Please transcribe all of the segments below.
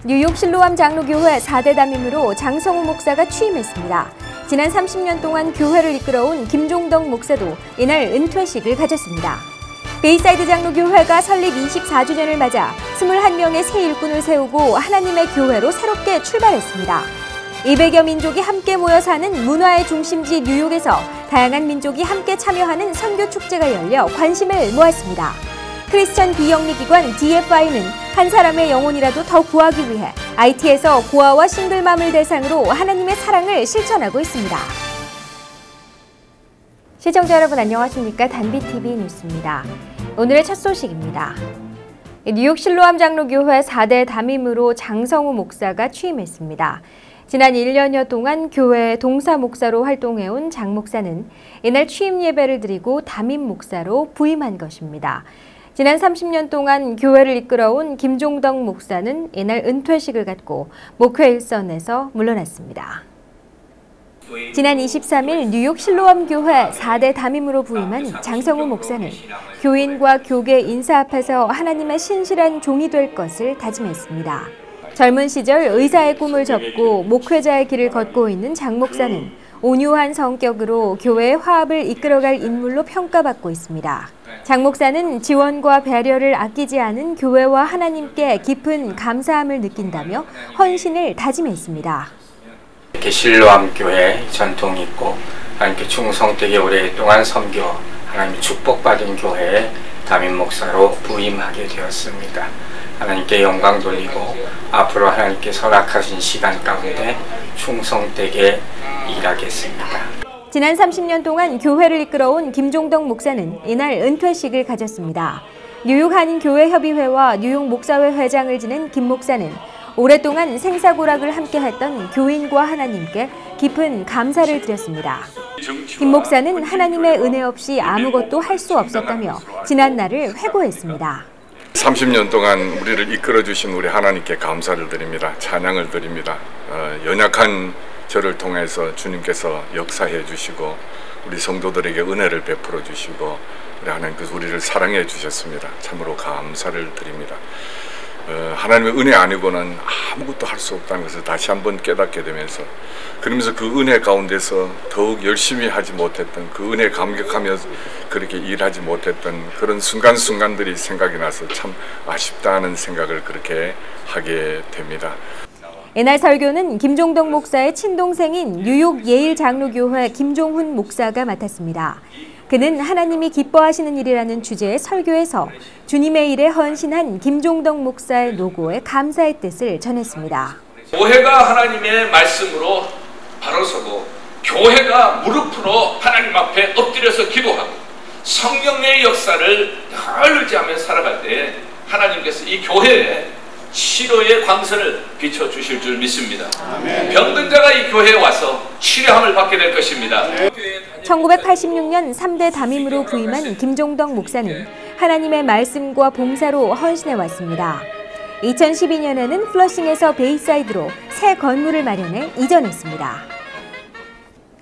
뉴욕 실로암 장로교회 4대 담임으로 장성우 목사가 취임했습니다. 지난 30년 동안 교회를 이끌어온 김종덕 목사도 이날 은퇴식을 가졌습니다. 베이사이드 장로교회가 설립 24주년을 맞아 21명의 새 일꾼을 세우고 하나님의 교회로 새롭게 출발했습니다. 200여 민족이 함께 모여 사는 문화의 중심지 뉴욕에서 다양한 민족이 함께 참여하는 선교 축제가 열려 관심을 모았습니다. 크리스천 비영리기관 DFI는 한 사람의 영혼이라도 더 구하기 위해 IT에서 고아와 싱글맘을 대상으로 하나님의 사랑을 실천하고 있습니다. 시청자 여러분 안녕하십니까? 단비TV 뉴스입니다. 오늘의 첫 소식입니다. 뉴욕 실로암 장로교회 4대 담임으로 장성우 목사가 취임했습니다. 지난 1년여 동안 교회 동사 목사로 활동해온 장 목사는 이날 취임 예배를 드리고 담임 목사로 부임한 것입니다. 지난 30년 동안 교회를 이끌어온 김종덕 목사는 이날 은퇴식을 갖고 목회 일선에서 물러났습니다. 지난 23일 뉴욕 실로암 교회 4대 담임으로 부임한 장성우 목사는 교인과 교계 인사 앞에서 하나님의 신실한 종이 될 것을 다짐했습니다. 젊은 시절 의사의 꿈을 접고 목회자의 길을 걷고 있는 장 목사는 온유한 성격으로 교회의 화합을 이끌어갈 인물로 평가받고 있습니다. 장 목사는 지원과 배려를 아끼지 않은 교회와 하나님께 깊은 감사함을 느낀다며 헌신을 다짐했습니다. 이렇게 실로암 교회 전통이 있고 하나님께 충성되게 오랫동안 섬겨 하나님의 축복받은 교회에 담임 목사로 부임하게 되었습니다. 하나님께 영광 돌리고 앞으로 하나님께 허락하신 시간 가운데 충성되게 일하겠습니다. 지난 30년 동안 교회를 이끌어온 김종덕 목사는 이날 은퇴식을 가졌습니다. 뉴욕 한인교회협의회와 뉴욕 목사회 회장을 지낸 김 목사는 오랫동안 생사고락을 함께했던 교인과 하나님께 깊은 감사를 드렸습니다. 김 목사는 하나님의 은혜 없이 아무것도 할 수 없었다며 지난 날을 회고했습니다. 30년 동안 우리를 이끌어주신 우리 하나님께 감사를 드립니다. 찬양을 드립니다. 연약한 저를 통해서 주님께서 역사해 주시고 우리 성도들에게 은혜를 베풀어 주시고 우리 하나님께서 우리를 사랑해 주셨습니다. 참으로 감사를 드립니다. 하나님의 은혜 아니고는 아무것도 할 수 없다는 것을 다시 한번 깨닫게 되면서 그러면서 그 은혜 가운데서 더욱 열심히 하지 못했던 그 은혜에 감격하며 그렇게 일하지 못했던 그런 순간순간들이 생각이 나서 참 아쉽다는 생각을 그렇게 하게 됩니다. 이날 설교는 김종덕 목사의 친동생인 뉴욕 예일 장로교회 김종훈 목사가 맡았습니다. 그는 하나님이 기뻐하시는 일이라는 주제의 설교에서 주님의 일에 헌신한 김종덕 목사의 노고에 감사의 뜻을 전했습니다. 교회가 하나님의 말씀으로 바로 서고 교회가 무릎으로 하나님 앞에 엎드려서 기도하고 성령의 역사를 늘 의지하며 살아갈 때 하나님께서 이 교회에 치료의 광선을 비춰주실 줄 믿습니다. 아멘. 병든 자가 이 교회에 와서 치료함을 받게 될 것입니다. 1986년 3대 담임으로 부임한 김종덕 목사는 하나님의 말씀과 봉사로 헌신해 왔습니다. 2012년에는 플러싱에서 베이사이드로 새 건물을 마련해 이전했습니다.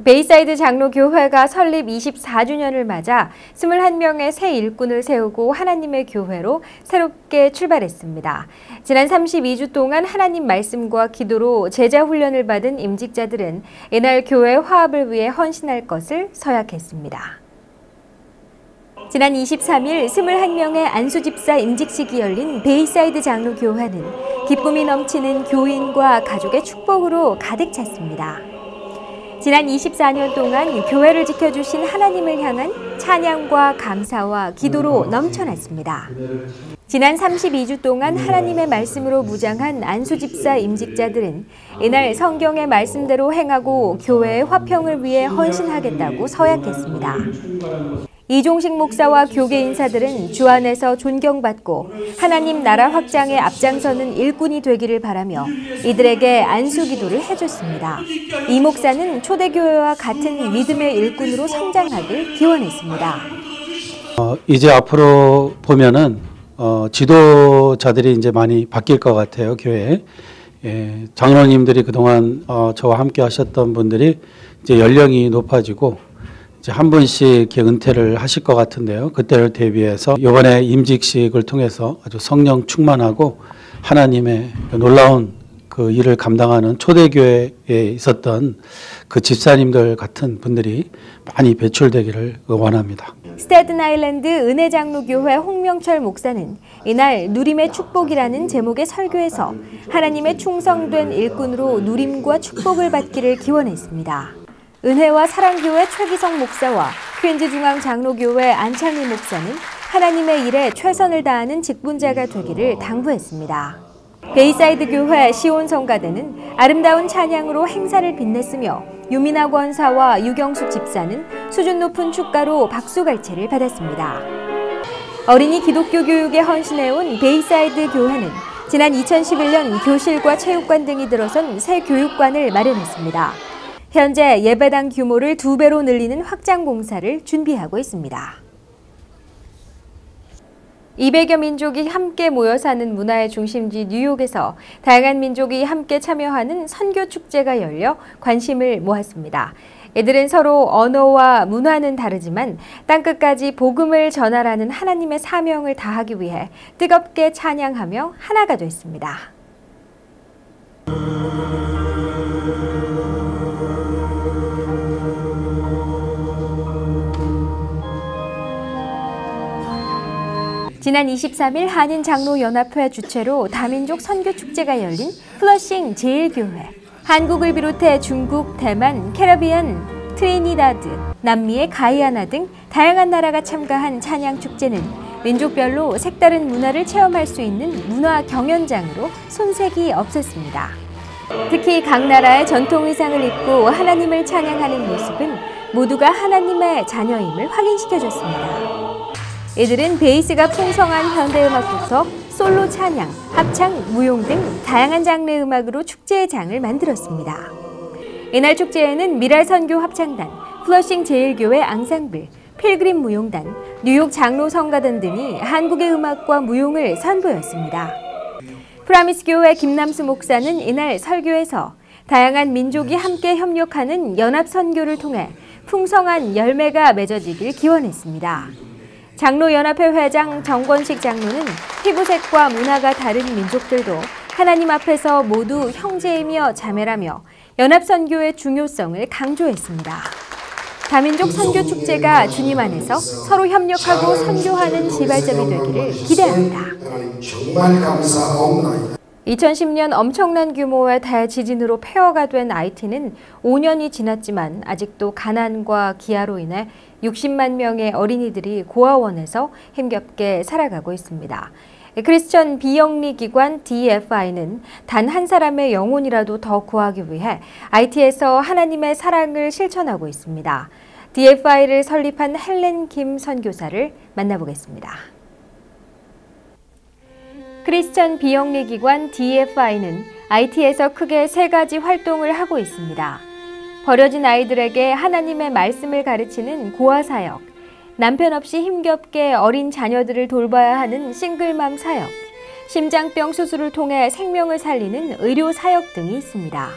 베이사이드 장로교회가 설립 24주년을 맞아 21명의 새 일꾼을 세우고 하나님의 교회로 새롭게 출발했습니다. 지난 32주 동안 하나님 말씀과 기도로 제자 훈련을 받은 임직자들은 이날 교회 화합을 위해 헌신할 것을 서약했습니다. 지난 23일 21명의 안수집사 임직식이 열린 베이사이드 장로교회는 기쁨이 넘치는 교인과 가족의 축복으로 가득 찼습니다. 지난 24년 동안 교회를 지켜주신 하나님을 향한 찬양과 감사와 기도로 넘쳐났습니다. 지난 32주 동안 하나님의 말씀으로 무장한 안수집사 임직자들은 이날 성경의 말씀대로 행하고 교회의 화평을 위해 헌신하겠다고 서약했습니다. 이종식 목사와 교계 인사들은 주 안에서 존경받고 하나님 나라 확장에 앞장서는 일꾼이 되기를 바라며 이들에게 안수기도를 해줬습니다. 이 목사는 초대교회와 같은 믿음의 일꾼으로 성장하길 기원했습니다. 이제 앞으로 보면은 지도자들이 이제 많이 바뀔 것 같아요, 교회에. 장로님들이 그동안 저와 함께 하셨던 분들이 이제 연령이 높아지고 이제 한 분씩 이렇게 은퇴를 하실 것 같은데요. 그때를 대비해서 이번에 임직식을 통해서 아주 성령 충만하고 하나님의 놀라운 그 일을 감당하는 초대교회에 있었던 그 집사님들 같은 분들이 많이 배출되기를 원합니다. 스테튼 아일랜드 은혜장로교회 홍명철 목사는 이날 누림의 축복이라는 제목의 설교에서 하나님의 충성된 일꾼으로 누림과 축복을 받기를 기원했습니다. 은혜와 사랑교회 최기성 목사와 퀸즈 중앙장로교회 안창희 목사는 하나님의 일에 최선을 다하는 직분자가 되기를 당부했습니다. 베이사이드 교회 시온성가대는 아름다운 찬양으로 행사를 빛냈으며 유민아 권사와 유경숙 집사는 수준 높은 축가로 박수갈채를 받았습니다. 어린이 기독교 교육에 헌신해온 베이사이드 교회는 지난 2011년 교실과 체육관 등이 들어선 새 교육관을 마련했습니다. 현재 예배당 규모를 2배로 늘리는 확장 공사를 준비하고 있습니다. 200여 민족이 함께 모여 사는 문화의 중심지 뉴욕에서 다양한 민족이 함께 참여하는 선교 축제가 열려 관심을 모았습니다. 이들은 서로 언어와 문화는 다르지만 땅끝까지 복음을 전하라는 하나님의 사명을 다하기 위해 뜨겁게 찬양하며 하나가 됐습니다. 지난 23일 한인장로연합회 주최로 다민족 선교축제가 열린 플러싱 제1교회. 한국을 비롯해 중국, 대만, 캐리비안, 트리니다드, 남미의 가이아나 등 다양한 나라가 참가한 찬양축제는 민족별로 색다른 문화를 체험할 수 있는 문화 경연장으로 손색이 없었습니다. 특히 각 나라의 전통 의상을 입고 하나님을 찬양하는 모습은 모두가 하나님의 자녀임을 확인시켜줬습니다. 이들은 베이스가 풍성한 현대음악부터 솔로 찬양, 합창, 무용 등 다양한 장르의 음악으로 축제의 장을 만들었습니다. 이날 축제에는 미랄선교 합창단, 플러싱 제1교회 앙상블, 필그림 무용단, 뉴욕 장로성가단 등이 한국의 음악과 무용을 선보였습니다. 프라미스 교회 김남수 목사는 이날 설교에서 다양한 민족이 함께 협력하는 연합선교를 통해 풍성한 열매가 맺어지길 기원했습니다. 장로연합회 회장 정권식 장로는 피부색과 문화가 다른 민족들도 하나님 앞에서 모두 형제이며 자매라며 연합선교의 중요성을 강조했습니다. 다민족 선교축제가 주님 안에서 서로 협력하고 선교하는 시발점이 되기를 기대합니다. 정말 감사합니다. 2010년 엄청난 규모의 대지진으로 폐허가 된 아이티는 5년이 지났지만 아직도 가난과 기아로 인해 60만 명의 어린이들이 고아원에서 힘겹게 살아가고 있습니다. 크리스천 비영리 기관 DFI는 단 한 사람의 영혼이라도 더 구하기 위해 아이티에서 하나님의 사랑을 실천하고 있습니다. DFI를 설립한 헬렌 김 선교사를 만나보겠습니다. 크리스천 비영리 기관 DFI는 IT에서 크게 3가지 활동을 하고 있습니다. 버려진 아이들에게 하나님의 말씀을 가르치는 고아 사역, 남편 없이 힘겹게 어린 자녀들을 돌봐야 하는 싱글맘 사역, 심장병 수술을 통해 생명을 살리는 의료 사역 등이 있습니다.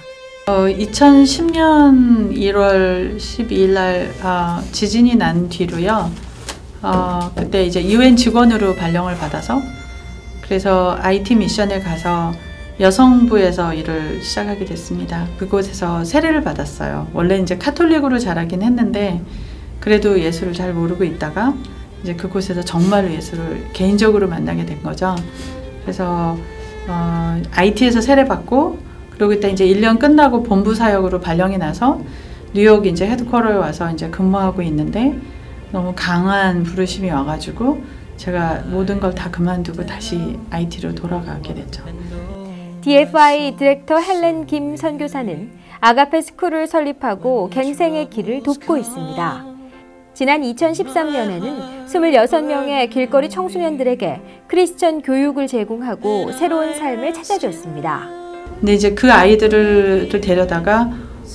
2010년 1월 12일 날 지진이 난 뒤로요. 그때 이제 UN 직원으로 발령을 받아서 그래서 IT 미션에 가서 여성부에서 일을 시작하게 됐습니다. 그곳에서 세례를 받았어요. 원래 이제 카톨릭으로 자라긴 했는데 그래도 예수를 잘 모르고 있다가 이제 그곳에서 정말로 예수를 개인적으로 만나게 된 거죠. 그래서 IT에서 세례 받고 그리고 그때 이제 1년 끝나고 본부 사역으로 발령이 나서 뉴욕 이제 헤드쿼터에 와서 이제 근무하고 있는데 너무 강한 부르심이 와가지고 제가 모든 걸 다 그만두고 다시 IT로 돌아가게 됐죠. DFI 디렉터 헬렌 김 선교사는 아가페 스쿨을 설립하고 갱생의 길을 돕고 있습니다. 지난 2013년에는 26명의 길거리 청소년들에게 크리스천 교육을 제공하고 새로운 삶을 찾아줬습니다. 근데 이제 그 아이들을 데려다가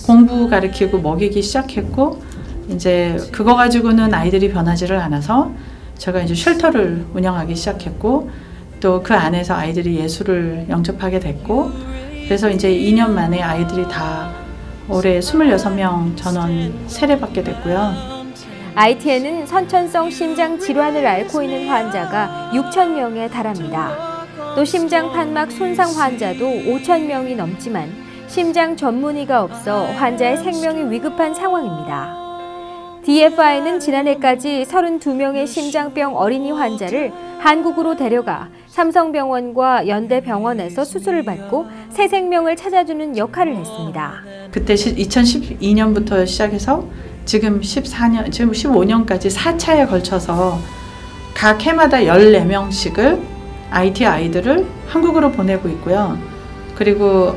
공부 가르치고 먹이기 시작했고 이제 그거 가지고는 아이들이 변하지를 않아서 제가 이제 쉘터를 운영하기 시작했고 또 그 안에서 아이들이 예수를 영접하게 됐고 그래서 이제 2년 만에 아이들이 다 올해 26명 전원 세례받게 됐고요. IT에는 선천성 심장 질환을 앓고 있는 환자가 6,000명에 달합니다. 또 심장 판막 손상 환자도 5,000명이 넘지만 심장 전문의가 없어 환자의 생명이 위급한 상황입니다. DFI는 지난해까지 32명의 심장병 어린이 환자를 한국으로 데려가 삼성병원과 연대병원에서 수술을 받고 새 생명을 찾아주는 역할을 했습니다. 그때 2012년부터 시작해서 지금 14년, 지금 15년까지 4차에 걸쳐서 각 해마다 14명씩을 IT 아이들을 한국으로 보내고 있고요. 그리고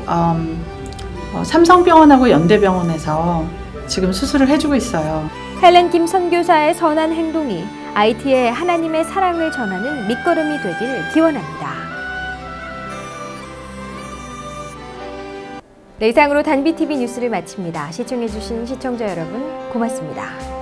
삼성병원하고 연대병원에서 지금 수술을 해주고 있어요. 헬렌 김 선교사의 선한 행동이 IT에 하나님의 사랑을 전하는 밑거름이 되길 기원합니다. 네, 이상으로 단비TV 뉴스를 마칩니다. 시청해주신 시청자 여러분 고맙습니다.